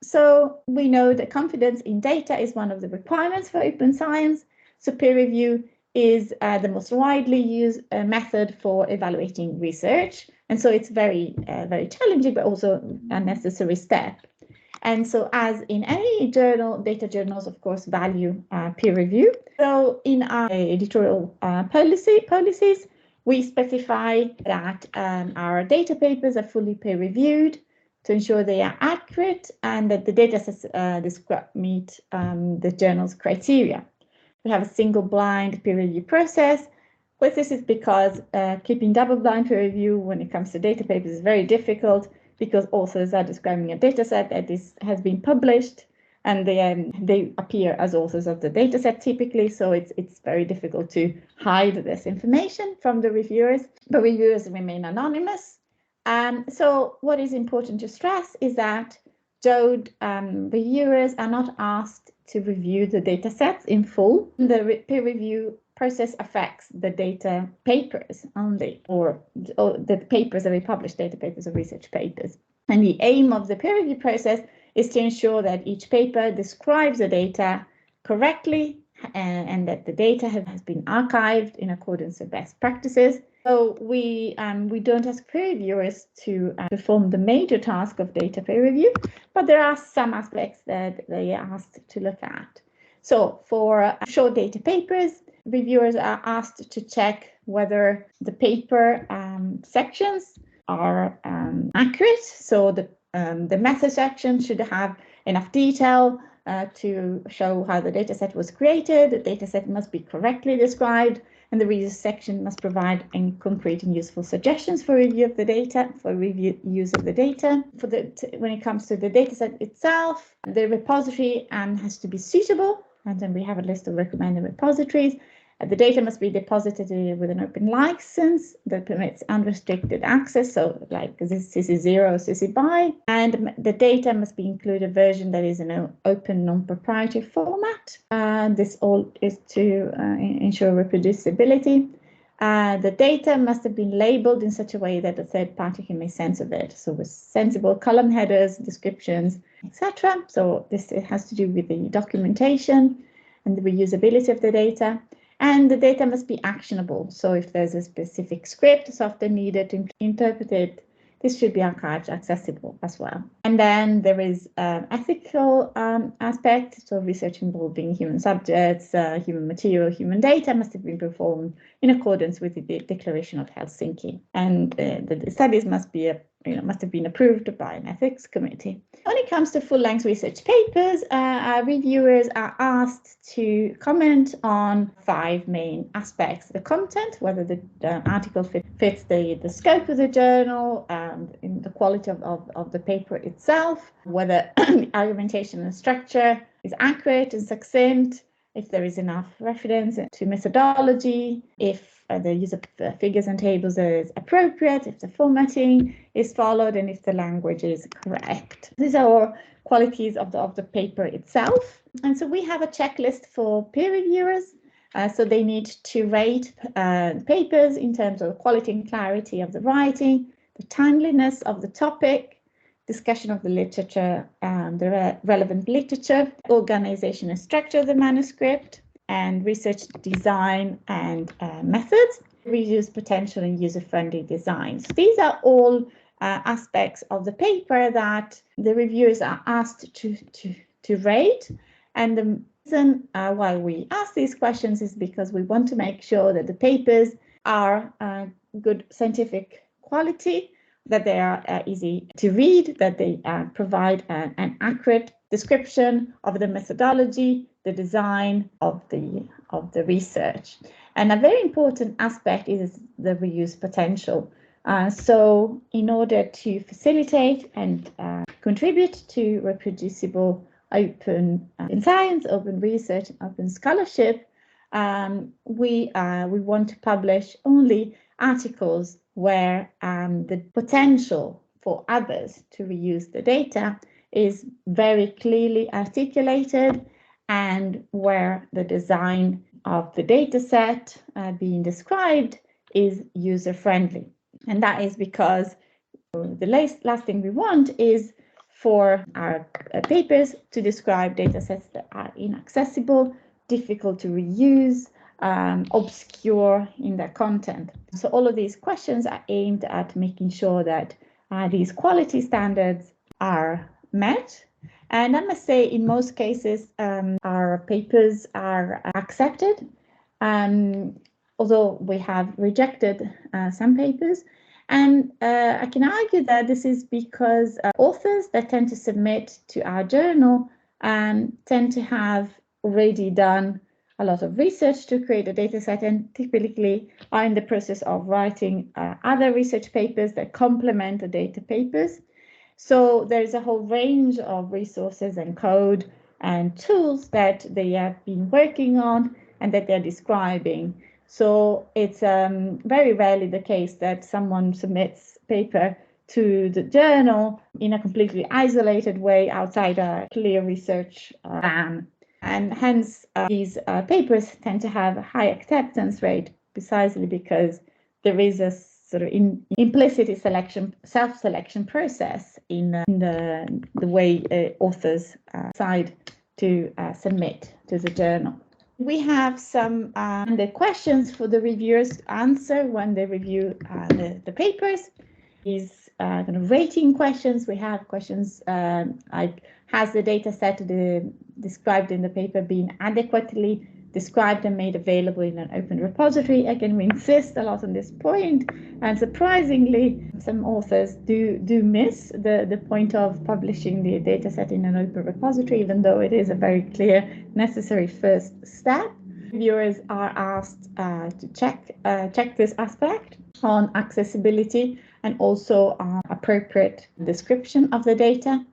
So we know that confidence in data is one of the requirements for open science. So peer review is the most widely used method for evaluating research. And so it's very challenging, but also a necessary step. And so as in any journal, data journals, of course, value peer review. So in our editorial policies, we specify that our data papers are fully peer reviewed to ensure they are accurate and that the data sets meet the journal's criteria. We have a single blind peer review process. But this is because keeping double-blind peer review when it comes to data papers is very difficult, because authors are describing a data set that has been published, and they appear as authors of the data set typically, so it's very difficult to hide this information from the reviewers, but reviewers remain anonymous. So what is important to stress is that JOHD reviewers are not asked to review the data sets in full. The peer review process affects the data papers only, or the papers that we publish, data papers or research papers. And the aim of the peer review process is to ensure that each paper describes the data correctly and that the data has been archived in accordance with best practices. So we don't ask peer reviewers to perform the major task of data peer review, but there are some aspects that they are asked to look at. So for short data papers, reviewers are asked to check whether the paper sections are accurate. So the method section should have enough detail to show how the dataset was created. The dataset must be correctly described, and the research section must provide concrete and useful suggestions for review of the data, for use of the data. When it comes to the dataset itself, the repository has to be suitable, and then we have a list of recommended repositories. The data must be deposited with an open license that permits unrestricted access, so like CC0 or CC BY, and the data must be included a version that is in an open non-proprietary format. This all is to ensure reproducibility. The data must have been labeled in such a way that a third party can make sense of it, so with sensible column headers, descriptions, etc. So this has to do with the documentation and the reusability of the data. And the data must be actionable. So if there's a specific script software needed to interpret it, this should be archived accessible as well. And then there is ethical aspect. So research involving human subjects, human material, human data must have been performed in accordance with the Declaration of Helsinki. And the studies must have been approved by an ethics committee. When it comes to full-length research papers, reviewers are asked to comment on 5 main aspects: the content, whether the article fits the scope of the journal, in the quality of the paper itself, whether the argumentation and structure is accurate and succinct, if there is enough reference to methodology, if the use of figures and tables is appropriate, if the formatting is followed, and if the language is correct. These are all qualities of the paper itself. And so we have a checklist for peer reviewers. So they need to rate papers in terms of the quality and clarity of the writing, the timeliness of the topic, discussion of the literature, the relevant literature, organization and structure of the manuscript, and research design and methods, reuse potential and user-friendly designs. These are all aspects of the paper that the reviewers are asked to rate. And the reason why we ask these questions is because we want to make sure that the papers are good scientific quality, that they are easy to read, that they provide an accurate description of the methodology, the design of the research. And a very important aspect is the reuse potential. So in order to facilitate and contribute to reproducible open science, open research, open scholarship, we want to publish only articles where the potential for others to reuse the data is very clearly articulated, and where the design of the data set being described is user-friendly. And that is because the last thing we want is for our papers to describe data sets that are inaccessible, difficult to reuse, obscure in their content. So all of these questions are aimed at making sure that these quality standards are met. And I must say, in most cases, our papers are accepted, although we have rejected some papers. And I can argue that this is because authors that tend to submit to our journal tend to have already done a lot of research to create a data set and typically are in the process of writing other research papers that complement the data papers. So there's a whole range of resources and code and tools that they have been working on and that they're describing. So it's very rarely the case that someone submits paper to the journal in a completely isolated way outside a clear research plan. And hence, these papers tend to have a high acceptance rate precisely because there is a sort of implicit self-selection process in the way authors decide to submit to the journal. We have some questions for the reviewers to answer when they review the papers. These kind of rating questions. We have questions like, has the data set described in the paper been adequately described and made available in an open repository? Again, we insist a lot on this point, and surprisingly, some authors do miss the point of publishing the data set in an open repository, even though it is a very clear, necessary first step. Reviewers are asked to check this aspect on accessibility and also appropriate description of the data.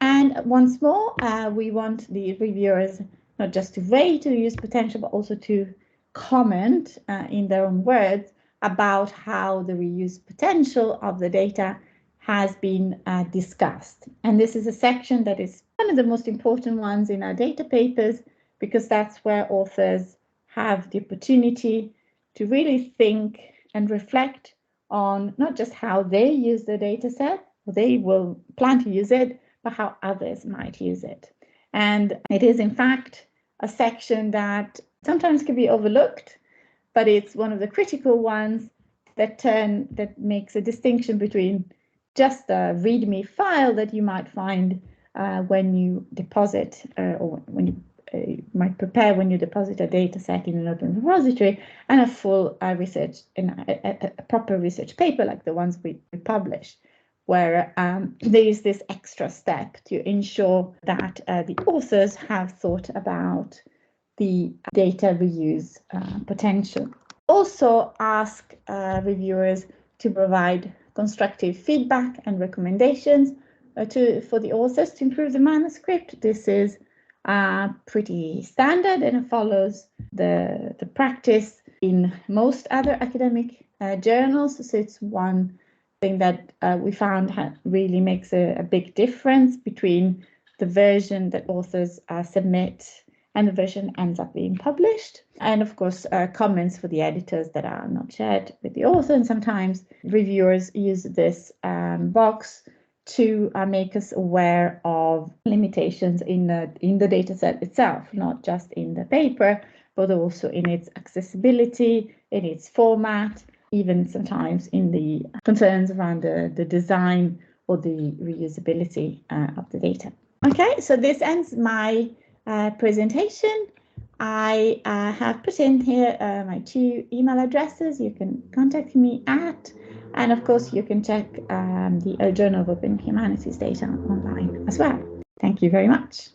And once more, we want the reviewers not just to rate the reuse potential, but also to comment in their own words about how the reuse potential of the data has been discussed. And this is a section that is one of the most important ones in our data papers, because that's where authors have the opportunity to really think and reflect on not just how they use the data set, or they will plan to use it, but how others might use it. And it is, in fact, a section that sometimes can be overlooked, but it's one of the critical ones that makes a distinction between just a README file that you might find when you deposit or when you might prepare when you deposit a data set in an open repository, and a full research in a proper research paper like the ones we publish, where there is this extra step to ensure that the authors have thought about the data reuse potential. Also ask reviewers to provide constructive feedback and recommendations for the authors to improve the manuscript. This is pretty standard, and it follows the practice in most other academic journals. So it's one thing that we found really makes a big difference between the version that authors submit and the version ends up being published. And of course, comments for the editors that are not shared with the author. And sometimes reviewers use this box to make us aware of limitations in the data set itself, not just in the paper, but also in its accessibility, in its format, even sometimes in the concerns around the design or the reusability of the data. Okay, so this ends my presentation. I have put in here my 2 email addresses you can contact me at, and of course you can check the Journal of Open Humanities data online as well. Thank you very much.